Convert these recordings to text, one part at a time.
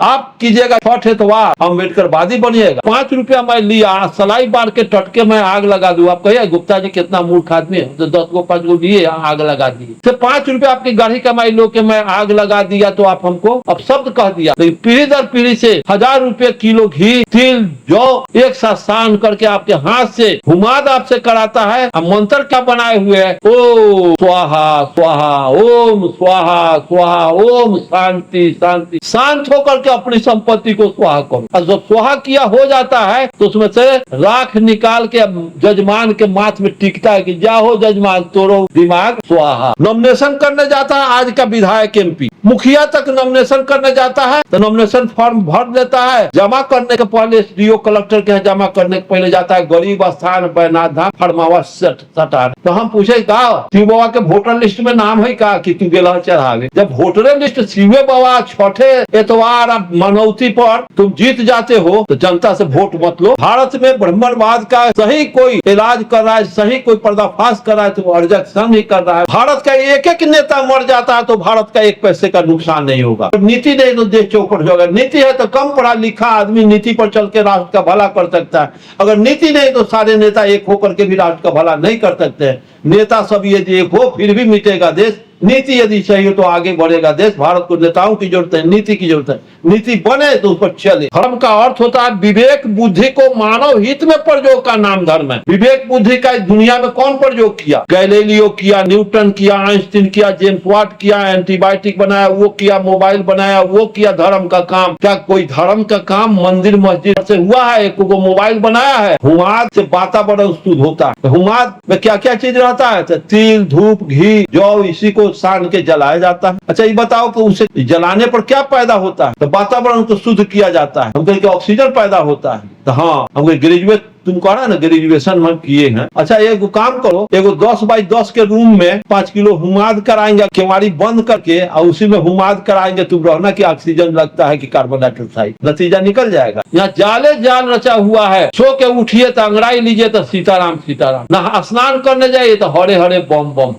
आप कीजिएगा छठ एतवार अम्बेडकरवादी बनिएगा। 5 रुपया मैं लिया, सलाई बार के टटके मैं आग लगा दूं। आप कहिए गुप्ता जी कितना मूर्ख आदमी है, तो 10 को 5 को लिए आग लगा दिए। तो 5 रुपया आपकी गाड़ी कमाई लो के मैं आग लगा दिया तो आप हमको अब शब्द कह दिया। लेकिन पीढ़ी दर पीढ़ी से 1000 रुपये किलो घी, तिल, जौ एक साथ सान करके आपके हाथ से हुमाद आपसे कराता है। अब मंत्र क्या बनाए हुए है? ओम स्वाहा स्वाहा, ओम स्वाहा स्वाहा, ओम शांति शांति। शांत होकर अपनी संपत्ति को स्वाहा करो। और जब स्वाहा किया हो जाता है तो उसमें से राख निकाल के जजमान के माथ में टिकता है कि जाओ जजमान तोड़ो दिमाग स्वाहा। नॉमिनेशन करने जाता है आज का विधायक एमपी, मुखिया तक नॉमिनेशन करने जाता है तो नॉमिनेशन फॉर्म भर देता है। जमा करने के पहले एसडीओ कलेक्टर के जमा करने के पहले जाता है गरीब स्थान बैनाथ धाम फरमावा सटार। तो हम पूछे का शिव बाबा के वोटर लिस्ट में नाम है का कि तू गेला चढ़ावे? जब वोटर लिस्ट शिवे बाबा छठे एतवार मनौती पर तुम जीत जाते हो तो जनता से वोट मत लो। भारत में ब्राह्मणवाद का सही कोई इलाज कर रहा है, सही कोई पर्दाफाश कर रहा है तो अर्जन ही कर रहा है। भारत का एक एक नेता मर जाता है तो भारत का एक पैसे का नुकसान नहीं होगा। नीति नहीं तो देश चौपट होगा। नीति है तो कम पढ़ा लिखा आदमी नीति पर चल के राष्ट्र का भला कर सकता है। अगर नीति नहीं तो सारे नेता एक होकर के भी राष्ट्र का भला नहीं कर सकते। नेता सब यदि एक हो फिर भी मिटेगा देश। नीति यदि सही हो तो आगे बढ़ेगा देश। भारत को नेताओं की जरूरत है, नीति की जरूरत है। नीति बने तो उस पर चले। धर्म का अर्थ होता है विवेक बुद्धि को मानव हित में प्रयोग का नाम धर्म है। विवेक बुद्धि का दुनिया में कौन प्रयोग किया? गैलीलियो किया, न्यूटन किया, आइंस्टीन किया, जेम्स वाट किया, एंटीबायोटिक बनाया वो किया, मोबाइल बनाया वो किया। धर्म का काम क्या कोई धर्म का काम मंदिर मस्जिद से हुआ है? एक को मोबाइल बनाया है। हुमाद से वातावरण शुद्ध होता है। हुमाद में क्या क्या चीज रहता है? तिल, धूप, घी, जौ, इसी को सान के जलाया जाता है। अच्छा ये बताओ कि उसे जलाने पर क्या पैदा होता है? तो वातावरण को शुद्ध किया जाता है। हम कहें कि ऑक्सीजन पैदा होता है। तो हाँ हम ग्रेजुएट तुम कह रहा ना ग्रेजुएशन हम किए हैं। अच्छा एक काम करो, एगो 10 बाई 10 के रूम में 5 किलो हुमाद कराएंगे, केवाड़ी बंद करके और उसी में हुमाद कराएंगे। तुम रहना कि ऑक्सीजन लगता है कि कार्बन डाइऑक्साइड, नतीजा निकल जाएगा। यहाँ जाले जाल रचा हुआ है। सो के उठिए तो अंगड़ाई लीजिए तो सीताराम सीताराम, ना स्नान करने जाइए तो हरे हरे बम बम।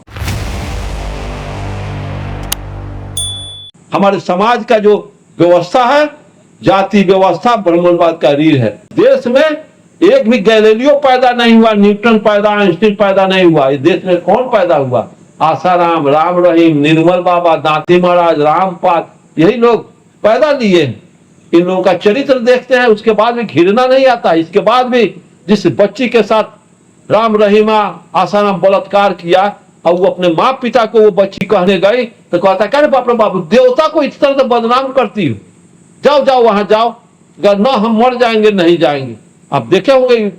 हमारे समाज का जो व्यवस्था है जाति व्यवस्था ब्राह्मणवाद का रीढ़ है। देश में एक भी गैलीलियो पैदा नहीं हुआ, न्यूटन पैदा, आइंस्टीन पैदा नहीं हुआ। इस देश में कौन पैदा हुआ? आसाराम, राम रहीम, निर्मल बाबा, दांती महाराज, रामपाल, यही लोग पैदा लिए। इन लोगों का चरित्र देखते हैं उसके बाद भी घृणा नहीं आता। इसके बाद भी जिस बच्ची के साथ राम रहीमा आसाराम बलात्कार किया और वो अपने माँ पिता को वो बच्ची कहने गई तो कहता क्या बाप रे बाबू देवता को इस तरह से बदनाम करती हो, जाओ जाओ वहां जाओ, अगर न हम मर जाएंगे नहीं जाएंगे। आप देखे होंगे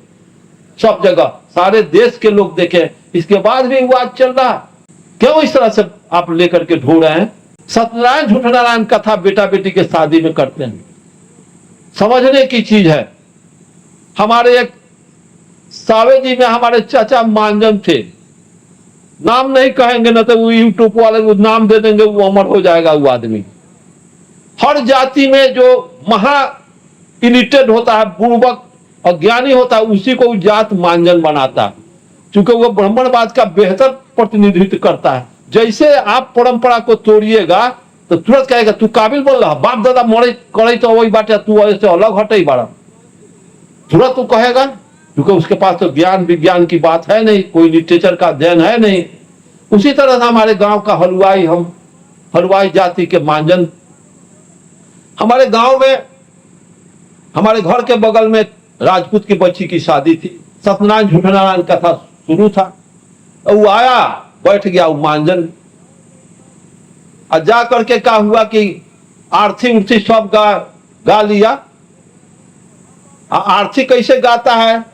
सब जगह, सारे देश के लोग देखे। इसके बाद भी विवाद चल रहा। क्यों इस तरह से आप लेकर के ढो रहे हैं? सत्यनारायण झूठनारायण कथा बेटा बेटी के शादी में करते हैं, समझने की चीज है। हमारे एक सावे जी में हमारे चाचा मांजन थे, नाम नहीं कहेंगे ना तो वो यूट्यूब वाले को नाम दे देंगे, वो अमर हो जाएगा वो आदमी। हर जाति में जो महा इलिटेड होता है, पूर्वक अज्ञानी होता है, उसी को जात मांजन बनाता है, क्योंकि वो ब्राह्मणवाद का बेहतर प्रतिनिधित्व करता है। जैसे आप परंपरा को तोड़िएगा तो तुरंत कहेगा तू काबिल बोल रहा, बाप दादा मरे करे तो वही बात है, तू ऐसे अलग हटे ही बड़ा, तुरंत तू कहेगा, क्योंकि उसके पास तो ज्ञान विज्ञान की बात है नहीं, कोई लिटरेचर का अध्ययन है नहीं। उसी तरह से हमारे गांव का हलवाई, हम हलवाई जाति के मांजन। हमारे गांव में हमारे घर के बगल में राजपूत की बच्ची की शादी थी। सत्यनारायण झूठनारायण कथा शुरू था, वो आया बैठ गया वो मांजन, और जा करके क्या हुआ कि आरती उर्थी सब गा लिया। आरती कैसे गाता है?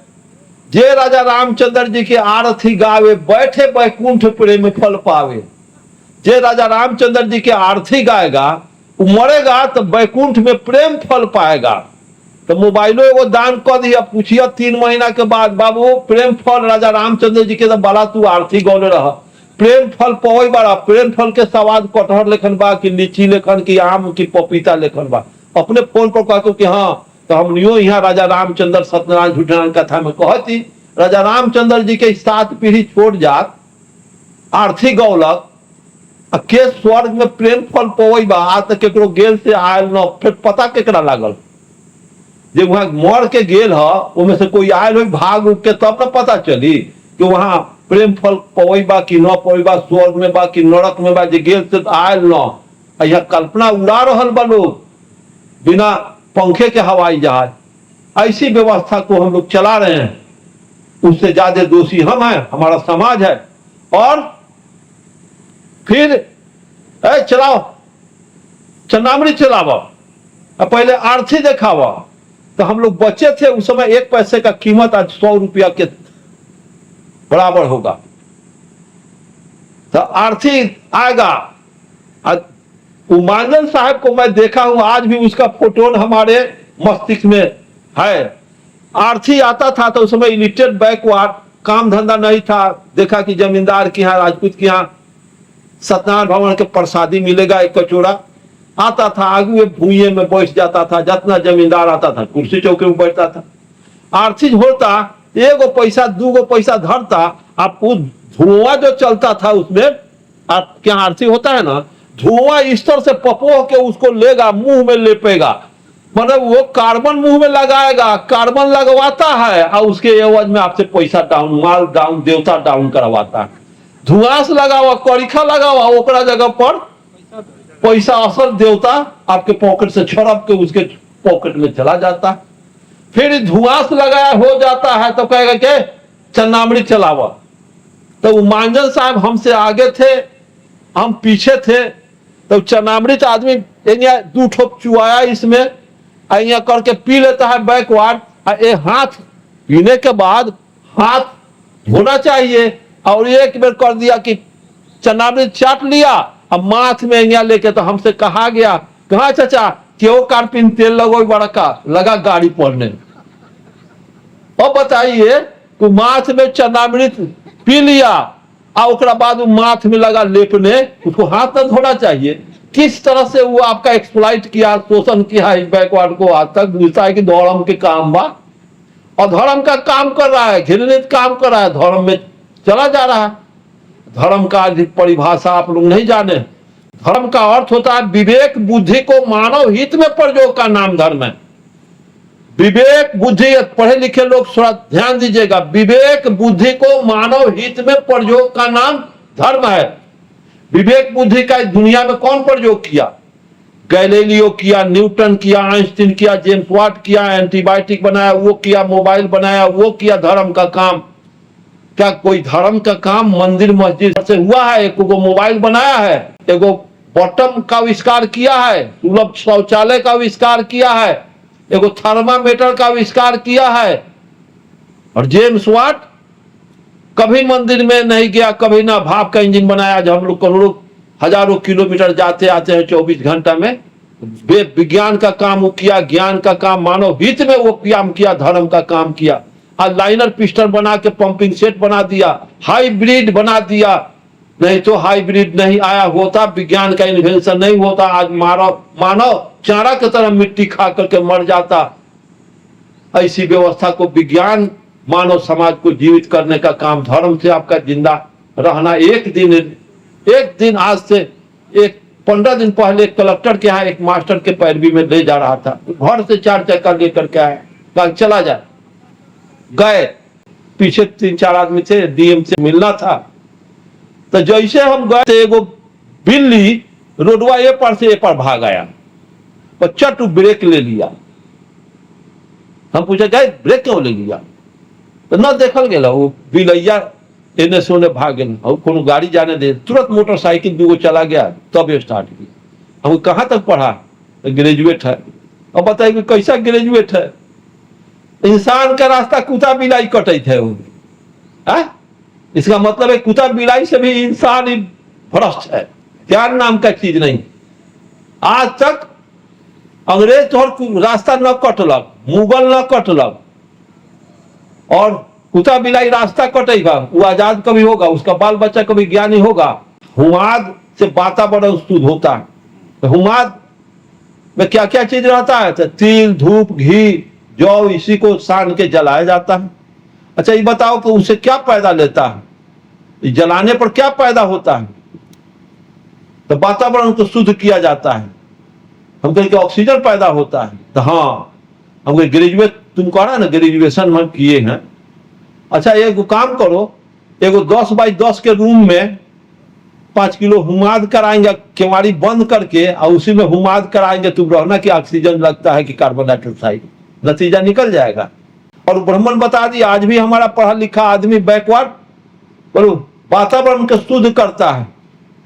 जे राजा रामचंद्र जी की आरती गावे, बैठे बैकुंठ प्रेम फल पावे। जे राजा रामचंद्र जी की आरती गाएगा वो मरेगा तो बैकुंठ में प्रेम फल पाएगा। तो मोबाइलो एगो दान कर दिया, पूछिए 3 महीना के बाद बाबू प्रेम फल राजा रामचंद्र जी के तो बड़ा तू आरती गौले रह, प्रेम फल पवई बड़ा। प्रेम फल के सवाद कटहर लेखन बा कि लीची लेखन की आम की पपीता लेखन बा। अपने फोन पर कहते कि हाँ तो हम यहाँ राजा रामचंद्र सत्यनारायण झूठनारायण कथा में कहती राजा रामचंद्र जी के 7 पीढ़ी छोड़ जात आरती गौलक, के स्वर्ग में प्रेम फल पवई बा आज तक केकरो गेल से आयल न, फिर पता केकरा लागल जे वहां मर के गेल ह उनमें से कोई आयल हो भाग उग के तब न पता चली कि वहां प्रेम फल पवई बा कि न पवई बा, स्वर्ग में बा कि नरक में बा, जे गेल से आयल न। यह कल्पना उड़ा रहल बा लोग बिना पंखे के हवाई जहाज। ऐसी व्यवस्था को हम लोग चला रहे हैं, उससे ज्यादा दोषी हम हैं, हमारा समाज है। और फिर चलाओ चन्नामरी चलाओ, पहले आरती दिखावा। तो हम लोग बच्चे थे उस समय 1 पैसे का कीमत आज 100 रुपया के बराबर होगा। तो आरती आएगा। उमानंद साहब को मैं देखा हूं, आज भी उसका फोटो हमारे मस्तिष्क में है। आरती आता था तो उस समय इलिटरेट बैकवर्ड, काम धंधा नहीं था। देखा कि जमींदार के यहाँ, राजपूत के यहाँ सत्यनारायण भगवान के प्रसादी मिलेगा, एक कचोरा आता था, आगे भूये में बैठ जाता था। जितना जमींदार आता था कुर्सी चौके में बैठता था। आरती होता, 1 पैसा 2 पैसा धरता, आप उस धुआं जो चलता था उसमें, आप क्या आरती होता है ना, धुआं इस तरह से पपोह के उसको लेगा, मुंह में लेपेगा, मतलब वो कार्बन मुंह में लगाएगा, कार्बन लगवाता है और उसके एवज में आपसे पैसा डाउन, माल डाउन, देवता डाउन करवाता है। धुआं से लगावा, करिखा लगावा, ओकरा जगह पर पैसा असल देवता आपके पॉकेट से छड़प के उसके पॉकेट में चला जाता है। फिर धुआं से लगाया हो जाता है तो कहेगा कि चन्नामरी चलावा। तो उमांजन साहब हमसे आगे थे, हम पीछे थे। तो चन्नामृत आदमी 2 ठोप चुआया इसमें, यहाँ करके पी लेता है बैकवर्ड। ये हाथ पीने के बाद हाथ धोना चाहिए, और एक बार कर दिया कि चन्नामृत चाट लिया, अब माथ में यहाँ लेके। तो हमसे कहा गया, कहा चाचा क्यों कार्पिन तेल लगो बड़का लगा गाड़ी पड़ने। अब बताइए तो माथ में चन्नामृत पी लिया और उसके बाद माथ में लगा लेपने, उसको हाथ न धोना चाहिए। किस तरह से वो आपका एक्सप्लॉइट किया, शोषण किया इस बैकवर्ड को। आज तक बुझता है कि धर्म के काम बा, और धर्म का काम कर रहा है, घृणित काम कर रहा है, धर्म में चला जा रहा है। धर्म का परिभाषा आप लोग नहीं जाने। धर्म का अर्थ होता है विवेक बुद्धि को मानव हित में प्रयोग का नाम धर्म है। विवेक बुद्धि, पढ़े लिखे लोग थोड़ा ध्यान दीजिएगा, विवेक बुद्धि को मानव हित में प्रयोग का नाम धर्म है। विवेक बुद्धि का इस दुनिया में कौन प्रयोग किया? गैलीलियो किया, न्यूटन किया, आइंस्टीन किया, जेम्स वाट किया, एंटीबायोटिक बनाया वो किया, मोबाइल बनाया वो किया। धर्म का काम क्या कोई धर्म का काम मंदिर मस्जिद से हुआ है? एक को मोबाइल बनाया है, एगो बॉटम का आविष्कार किया है, सुलभ शौचालय का आविष्कार किया है, एगो थर्मामीटर का आविष्कार किया है। और जेम्स वाट कभी मंदिर में नहीं गया, कभी ना भाप का इंजन बनाया। जब हम लोग करोड़ों हजारों किलोमीटर जाते आते हैं 24 घंटा में, विज्ञान का काम वो किया, ज्ञान का काम, मानव हित में वो काम किया, धर्म का काम किया। आज लाइनर पिस्टन बना के पंपिंग सेट बना दिया, हाइब्रिड बना दिया। नहीं तो हाइब्रिड नहीं आया होता, विज्ञान का इन्वेंशन नहीं होता, आज मानव चारा की तरह मिट्टी खा करके मर जाता। ऐसी व्यवस्था को विज्ञान मानव समाज को जीवित करने का काम, धर्म से आपका जिंदा रहना। एक दिन आज से 15 दिन पहले कलेक्टर के यहाँ एक मास्टर के पैरवी में ले जा रहा था, घर से 4 चक्का लेकर के आया, चला जाए। गए, पीछे 3-4 आदमी थे, डीएम से मिलना था। तो जैसे हम गए थे, एगो बिल्ली रोडवा ए पर से ए पर भाग आया, तो चट ब्रेक ले लिया। हम पूछे गए ब्रेक क्यों ले लिया? तो न देखल गया, वो बिलैया एने से ओने भाग गया, और कोनो गाड़ी जाने दे, तुरंत मोटरसाइकिल 2 चला गया, तब ये स्टार्ट किया। हम कहाँ तक पढ़ा? तो ग्रेजुएट है। अब बताइए कैसा ग्रेजुएट है? इंसान का रास्ता कुत्ता बिलाई कटे थे। इसका मतलब है कुत्ता बिलाई से भी इंसान ही भ्रष्ट है, ज्ञान नाम का चीज नहीं। आज तक अंग्रेज तोहर रास्ता न कटलक, मुगल न कटलक, और कुत्ता बिलाई रास्ता कटेगा, वो आजाद कभी होगा, उसका बाल बच्चा कभी ज्ञानी होगा। हुमाद से वातावरण शुद्ध होता है। तो हुमाद में क्या क्या चीज रहता है? तो तिल, धूप, घी, जौ, इसी को सान के जलाया जाता है। अच्छा ये बताओ कि उसे क्या पैदा लेता है? जलाने पर क्या पैदा होता है? तो वातावरण को शुद्ध किया जाता है, हम कहें कि ऑक्सीजन पैदा होता है। तो हाँ, हम कहें ग्रेजुएट, तुम कह रहा ना ग्रेजुएशन हम किए हैं। अच्छा एक काम करो, एगो 10 बाई 10 के रूम में 5 किलो हुमाद कराएंगे, केवाड़ी बंद करके और उसी में हुमाद कराएंगे, तुम रहना कि ऑक्सीजन लगता है कि कार्बन डाइऑक्साइड, नतीजा निकल जाएगा। और ब्राह्मण बता दी आज भी हमारा पढ़ा लिखा आदमी बैकवर्ड, बोलो वातावरण को शुद्ध करता है।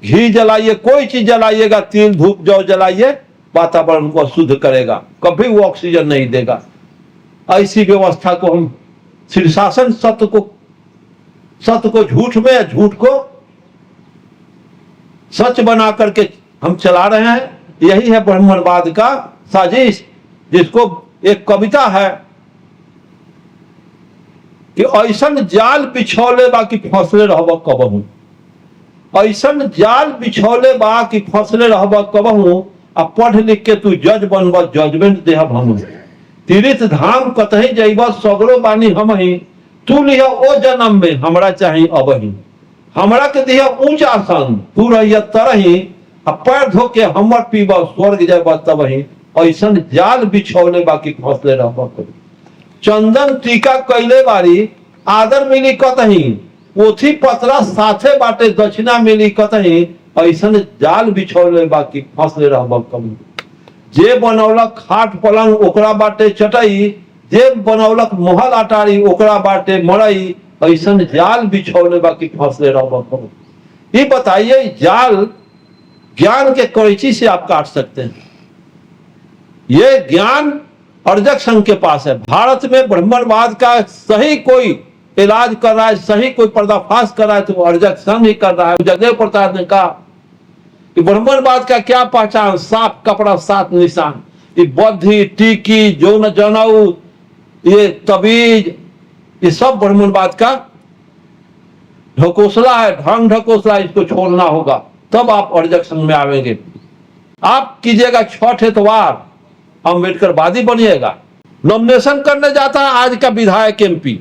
घी जलाइए, कोई चीज जलाइएगा, तिल धूप जौ जलाइए, वातावरण को शुद्ध करेगा, कभी वो ऑक्सीजन नहीं देगा। ऐसी व्यवस्था को हम शीर्षासन सत्य को झूठ में, झूठ को सच बना करके हम चला रहे हैं। यही है ब्राह्मणवाद का साजिश, जिसको एक कविता है कि ऐसन जाल बिछौले बाकी फंसले रहब कबहू, ऐसन जाल बिछौले बा कि फंसले रहब कबहू, आ पढ़ लिख के तू जज बनब जजमेंट देहब हम। तीर्थ धाम कतही जइब सगरो बानी हम ही, तू लिह ओ जन्म में हमरा चाही अबही। हमरा के दिह ऊंच आसन, तू रहिय तरही, आ पैर धो के हमर पीब स्वर्ग जब तबही। ऐसन जाल बिछौले बाकी फंसले रहब कबहू। चंदन टीका कैले बारी आदर मिली कतही, पोथी पतरा साथे बाटे दक्षिणा मिली कतही। ऐसन जाल बिछौले बाकी फंसले रहब कबहू। जे बनौलक खाट पलंग ओकरा बाटे चटई, जे बनौलक महल अटारी ओकरा बाटे मड़ई। ऐसन जाल बिछौले बाकी फंसले रहब कबहू। ये बताइए, जाल ज्ञान के कैंची से आप काट सकते हैं? ये ज्ञान अर्जक संघ के पास है। भारत में ब्राह्मणवाद का सही कोई इलाज कर रहा है, सही कोई पर्दाफाश कर रहा है, तो अर्जक संघ ही कर रहा है। जगदेव प्रसाद ने कहा कि ब्राह्मणवाद का क्या पहचान, साफ कपड़ा सात निशान। ये बद्धी, टीकी, जौन जनऊ, ये तबीज, ये सब ब्राह्मणवाद का ढकोसला है, ढंग ढकोसला। इसको छोड़ना होगा, तब आप अर्जक संघ में आवेंगे। आप कीजिएगा छठ एतवार, अम्बेडकरवादी बनिएगा। नॉमिनेशन करने जाता है आज का विधायक, एमपी,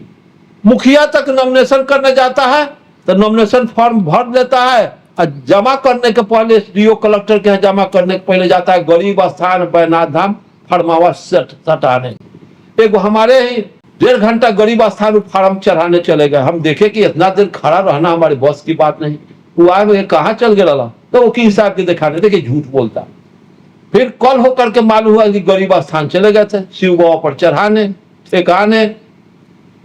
मुखिया तक नॉमिनेशन करने जाता है तो नॉमिनेशन फॉर्म भर देता है, और जमा करने के पहले एसडीओ कलेक्टर के यहाँ जमा करने के पहले जाता है गरीब स्थान बैनाथ धाम फरमावा सटाने। एक हमारे ही 1.5 घंटा गरीब स्थान फार्म चढ़ाने चले गए। हम देखे कि इतना देर खड़ा रहना हमारे बस की बात नहीं। वो आए कहाँ चल गया, तो वकील साहब के दिखाने, देखिए झूठ बोलता। फिर कल होकर के मालूम हुआ कि गरीब स्थान चले गए थे शिव बाबा पर चढ़ाने ठेकाने।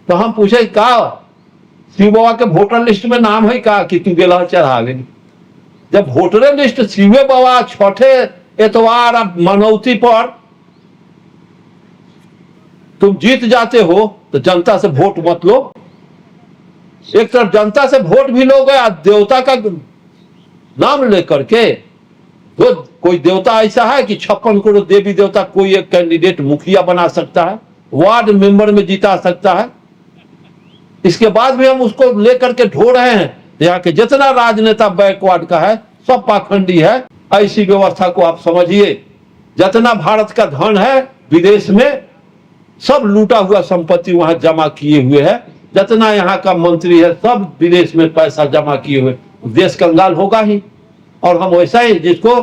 तो हम पूछे का शिव बाबा के वोटर लिस्ट में नाम है का कि तू गेला चढ़ावे? जब वोटर लिस्ट शिवे बाबा छठे एतवार मनौती पर तुम जीत जाते हो तो जनता से वोट मत लो। एक तरफ जनता से वोट भी लोगे, देवता का नाम लेकर के। तो कोई देवता ऐसा है कि 56 करोड़ देवी देवता कोई एक कैंडिडेट मुखिया बना सकता है, वार्ड मेंबर में जिता सकता है? इसके बाद भी हम उसको लेकर के ढो रहे हैं। यहाँ के जितना राजनेता बैकवर्ड का है सब पाखंडी है। ऐसी व्यवस्था को आप समझिए। जितना भारत का धन है विदेश में, सब लूटा हुआ संपत्ति वहां जमा किए हुए है। जितना यहाँ का मंत्री है सब विदेश में पैसा जमा किए हुए, देश कंगाल होगा ही। और हम वैसा ही, जिसको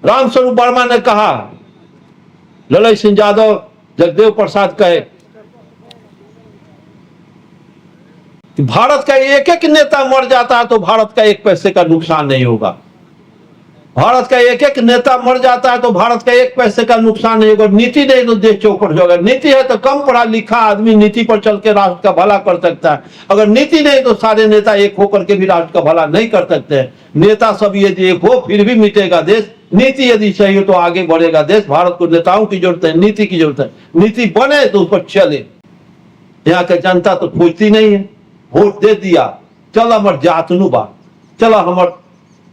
रामस्वरूप वर्मा ने कहा, ललई सिंह यादव, जगदेव प्रसाद कहे कि भारत का एक एक नेता मर जाता है तो भारत का 1 पैसे का नुकसान नहीं होगा। भारत का एक एक नेता मर जाता है तो भारत का 1 पैसे का नुकसान नहीं होगा। नीति नहीं तो देश चौपट होगा। नीति है तो कम पढ़ा लिखा आदमी नीति पर चल के राष्ट्र का भला कर सकता है। अगर नीति नहीं तो सारे नेता एक होकर के भी राष्ट्र का भला नहीं कर सकते हैं। नेता सब यदि एक हो फिर भी मिटेगा देश। नीति यदि सही हो तो आगे बढ़ेगा देश। भारत को नेताओं की जरूरत है, नीति की जरूरत है। नीति बने तो उस पर चले। यहाँ की जनता तो पूछती नहीं है। वोट दे दिया, चल हमार जात नु बा, चला हमार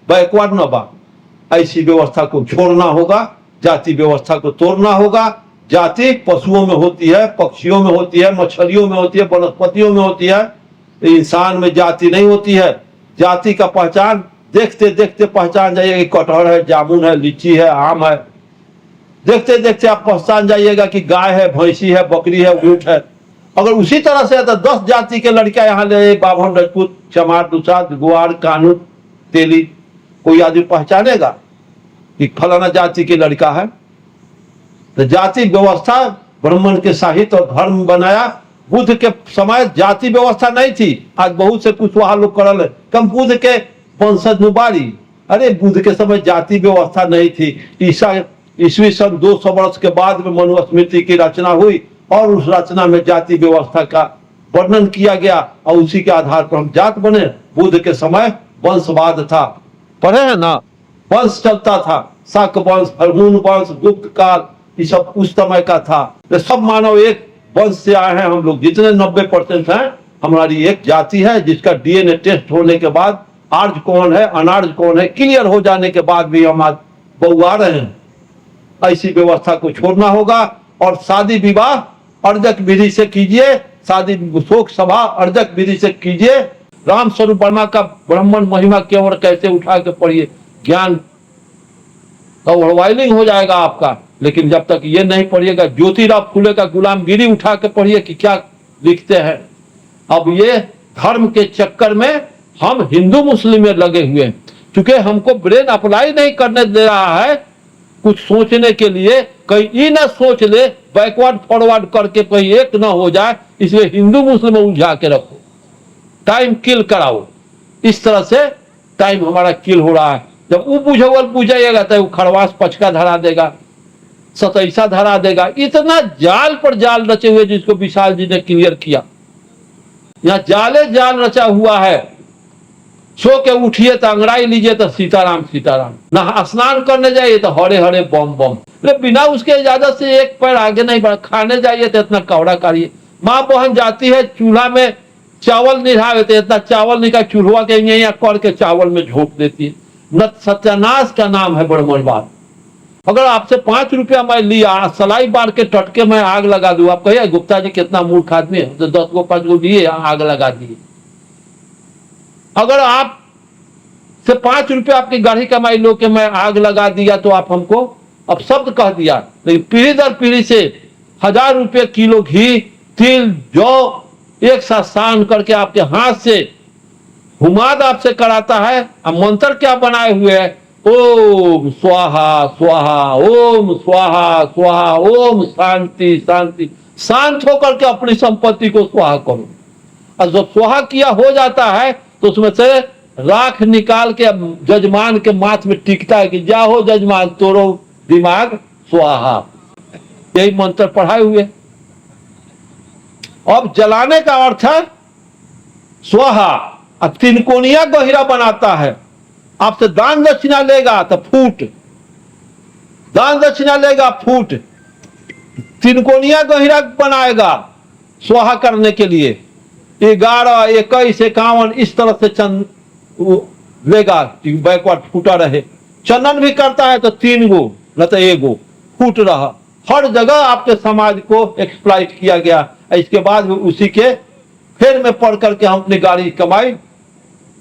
बैकवर्ड न बा। ऐसी व्यवस्था को छोड़ना होगा, जाति व्यवस्था को तोड़ना होगा। जाति पशुओं में होती है, पक्षियों में होती है, मछलियों में होती है, वनस्पतियों में होती है, इंसान में जाति नहीं होती है। जाति का पहचान देखते देखते पहचान जाइएगा कि कटहल है, जामुन है, लीची है, आम है। देखते देखते आप पहचान जाइएगा कि गाय है, भैंसी है, बकरी है, ऊंट है। अगर उसी तरह से तो 10 जाति के लड़कियां यहाँ ले, बाभन, राजपूत, चमार, दुसाद, गुआर, कानून, तेली, कोई आदमी पहचानेगा कि फलाना जाति के लड़का है? तो जाति व्यवस्था ब्राह्मण के साहित्य और धर्म बनाया। बुद्ध के समय जाति व्यवस्था नहीं थी। आज बहुत से कुशवाहा लोग करल है कम बुद्ध के वंशज नुबारी। अरे बुद्ध के समय जाति व्यवस्था नहीं थी। ईस्वी सन 200 वर्ष के बाद में मनुस्मृति की रचना हुई और उस रचना में जाति व्यवस्था का वर्णन किया गया और उसी के आधार पर हम जात बने। बुद्ध के समय वंशवाद था, पढ़े हैं ना, वंश चलता था, शाक वंश, हरमून वंश, गुप्त काल, ये सब उस समय का था। तो सब मानव एक वंश से आए हैं हम लोग। जितने 90% हैं हमारी एक जाति है, जिसका डीएनए टेस्ट होने के बाद आर्य कौन है अनार्य कौन है क्लियर हो जाने के बाद भी हम आज बहुआ रहे हैं। ऐसी व्यवस्था को छोड़ना होगा और शादी विवाह अर्जक विधि से कीजिए, शादी शोक सभा अर्जक विधि से कीजिए। राम स्वरूप वर्मा का ब्राह्मण महिमा केवल कैसे उठा के पढ़िए, ज्ञान का ओवरवाइलिंग हो जाएगा आपका। लेकिन जब तक ये नहीं पढ़िएगा, ज्योतिराव फुले का गुलामगिरी उठा के पढ़िए कि क्या लिखते हैं। अब ये धर्म के चक्कर में हम हिंदू मुस्लिम में लगे हुए हैं, क्योंकि हमको ब्रेन अप्लाई नहीं करने दे रहा है कुछ सोचने के लिए। कहीं ये ना सोच ले, बैकवर्ड फॉरवर्ड करके कहीं एक ना हो जाए, इसलिए हिंदू मुस्लिम उलझा के रखो, टाइम किल कराओ। इस तरह से टाइम हमारा किल हो रहा है। जब वो बुझेगा बुझाइएगा तो वो खरवास पचका धरा देगा, सतैसा धरा देगा। इतना जाल पर जाल रचे हुए जिसको विशाल जी ने क्लियर किया। यहाँ जाले जाल रचा हुआ है। सो के उठिए तो अंगड़ाई लीजिए तो सीताराम सीताराम, ना स्नान करने जाइए तो हरे हरे बम बम। बिना उसके इजाजत से एक पैर आगे नहीं बढ़ा। खाने जाइए तो इतना कौड़ा कारिए। माँ बहन जाती है चूल्हा में चावल निढ़ावे तो इतना चावल निकाल चूल्हा के यहाँ करके चावल में झोंक देती है। न सत्यानाश का नाम है ब्राह्मणवाद। अगर आपसे 5 रुपया मैं लिया, सलाई बार के टटके में आग लगा दूं, आप कहिए गुप्ता जी कितना मूर्ख आदमी है, तो 10 को 5 को लिए आग लगा दिए। अगर आप से 5 रुपया आपकी गाढ़ी कमाई लो के मैं आग लगा दिया तो आप हमको अब शब्द कह दिया। लेकिन पीढ़ी दर पीढ़ी से 1000 रुपये किलो घी, तिल, जौ एक साथ सान करके आपके हाथ से हुमाद आपसे कराता है। अब मंत्र क्या बनाए हुए है, ओम स्वाहा स्वाहा, ओम स्वाहा स्वाहा, ओम शांति शांति। शांत होकर के अपनी संपत्ति को स्वाहा करो। और जब स्वाहा किया हो जाता है तो उसमें से राख निकाल के जजमान के माथ में टिकता है कि जाओ जजमान तोरो दिमाग स्वाहा। यही मंत्र पढ़ाए हुए। अब जलाने का अर्थ है स्वाहा। अब तिनकोनिया गहिरा बनाता है। आपसे दान दक्षिणा लेगा तो फूट, दान दक्षिणा लेगा फूट। तिनकोनिया गहिरा बनाएगा स्वाहा करने के लिए। 11, 21, 51 इस तरह से चंद लेगा, बैकवर्ड फूटा रहे। चंदन भी करता है तो 3 गो न तो 1 गो फूट रहा। हर जगह आपके समाज को एक्सप्लॉइट किया गया। इसके बाद उसी के फेर में पढ़ करके हम अपनी गाड़ी कमाई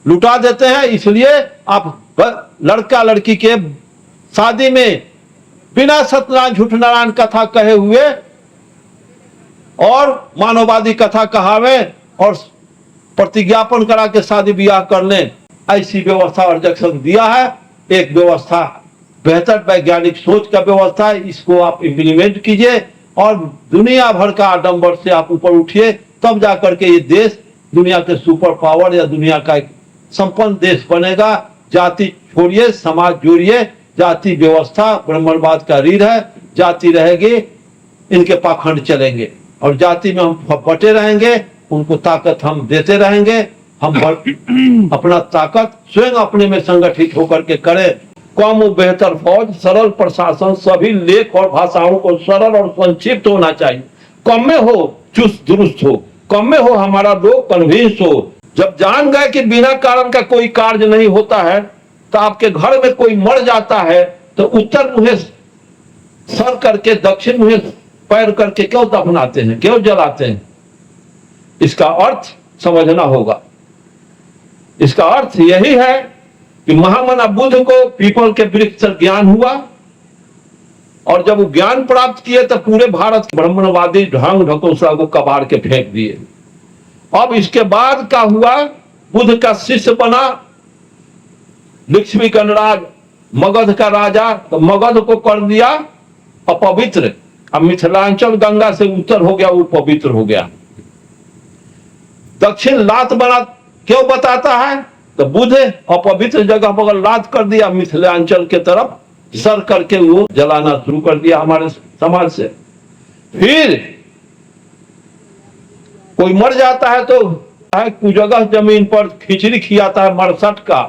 लुटा देते हैं। इसलिए आप लड़का लड़की के शादी में बिना सत्यनारायण झूठ नारायण कथा कहे हुए और मानववादी कथा कहावे और प्रतिज्ञापन करा के शादी ब्याह कर लें, ऐसी व्यवस्था अर्जक संघ दिया है। एक व्यवस्था बेहतर वैज्ञानिक सोच का व्यवस्था है, इसको आप इम्प्लीमेंट कीजिए और दुनिया भर का आडंबर से आप ऊपर उठिए, तब जाकर के ये देश दुनिया के सुपर पावर या दुनिया का एक संपन्न देश बनेगा। जाति छोड़िए, समाज जोड़िए। जाति व्यवस्था ब्राह्मणवाद का रीढ़ है। जाति रहेगी, इनके पाखंड चलेंगे और जाति में हम बटे रहेंगे, उनको ताकत हम देते रहेंगे। हम अपना ताकत स्वयं अपने में संगठित होकर के करें। कम व बेहतर फौज, सरल प्रशासन, सभी लेख और भाषाओं को सरल और संक्षिप्त होना चाहिए। कम में हो चुस्त दुरुस्त हो, कम में हो हमारा लोग कन्विंस हो। जब जान गए कि बिना कारण का कोई कार्य नहीं होता है, तो आपके घर में कोई मर जाता है तो उत्तर मुहे सर करके दक्षिण मुहे पैर करके क्यों दफनाते हैं, क्यों जलाते हैं? इसका अर्थ समझना होगा। इसका अर्थ यही है कि महामना बुद्ध को पीपल के वृक्ष से ज्ञान हुआ और जब वो ज्ञान प्राप्त किए तो पूरे भारत ब्राह्मणवादी ढंग ढकोसला को कबाड़ के फेंक दिए। अब इसके बाद क्या हुआ, बुद्ध का शिष्य बना लिच्छवी गणराज मगध का राजा, तो मगध को कर दिया अपवित्र। अब मिथिलांचल गंगा से उत्तर हो गया, वो पवित्र हो गया। दक्षिण लात बना क्यों बताता है, तो बुध अपवित्र जगह पर लात कर दिया, मिथिलांचल के तरफ सर करके वो जलाना शुरू कर दिया हमारे समाज से। फिर कोई मर जाता है तो कुजगह जमीन पर खिचड़ी खियाता है मरसट का,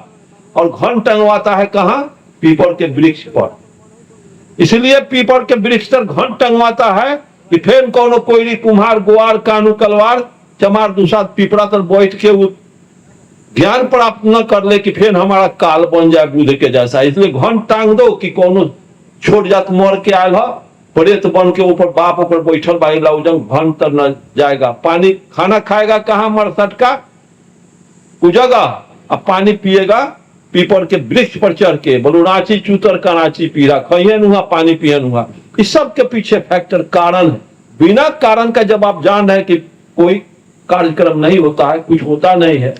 और घन टंगवाता है कहाँ, पीपल के वृक्ष पर। इसलिए पीपल के वृक्ष पर घन टंगवाता है कि फिर कोनो कोयरी कुम्हार गुआर कानू कलवार चमार दुसात पिपड़ा तर बैठ के वो ज्ञान प्राप्त न कर ले कि फिर हमारा काल बन जाए बुध के जैसा। इसलिए घन टांग दो कि कोनो छोट जात मर के आयल हो, प्रेत बन के ऊपर बाप ऊपर बैठल बाई लाउजन घन तर न जाएगा। पानी खाना खाएगा कहाँ, मरसट का कुजगह, अब पानी पिएगा पीपल के वृक्ष पर चढ़ के। बोलो रांची चूतर कराची पीरा, खइयन हुआ पानी पियन हुआ। इस सब के पीछे फैक्टर कारण है। बिना कारण का जब आप जान रहे हैं कि कोई कार्यक्रम नहीं होता है, कुछ होता नहीं है,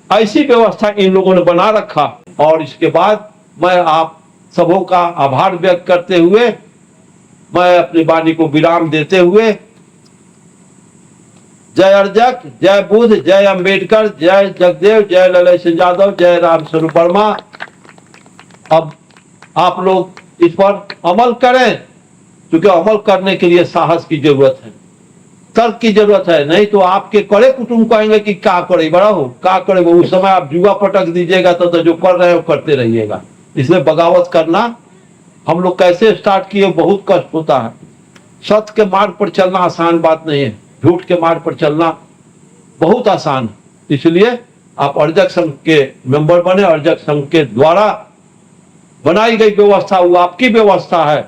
ऐसी व्यवस्था इन लोगों ने बना रखा। और इसके बाद मैं आप सबों का आभार व्यक्त करते हुए मैं अपनी वाणी को विराम देते हुए, जय अर्जक, जय बुध, जय अंबेडकर, जय जगदेव, जय ललय सिंह यादव, जय राम स्वरूप वर्मा। अब आप लोग इस पर अमल करें, क्योंकि अमल करने के लिए साहस की जरूरत है, तर्क की जरूरत है। नहीं तो आपके करे कुटुंब कहेंगे कि क्या करे बड़ा हो, क्या करे वो, उस समय आप जुआ पटक दीजिएगा तो जो कर रहे हो करते रहिएगा। इसलिए बगावत करना हम लोग कैसे स्टार्ट किए, बहुत कष्ट होता है। सत्य के मार्ग पर चलना आसान बात नहीं है, झूठ के मार्ग पर चलना बहुत आसान है। इसलिए आप अर्जक संघ के मेंबर बने। अर्जक संघ के द्वारा बनाई गई व्यवस्था वो आपकी व्यवस्था है,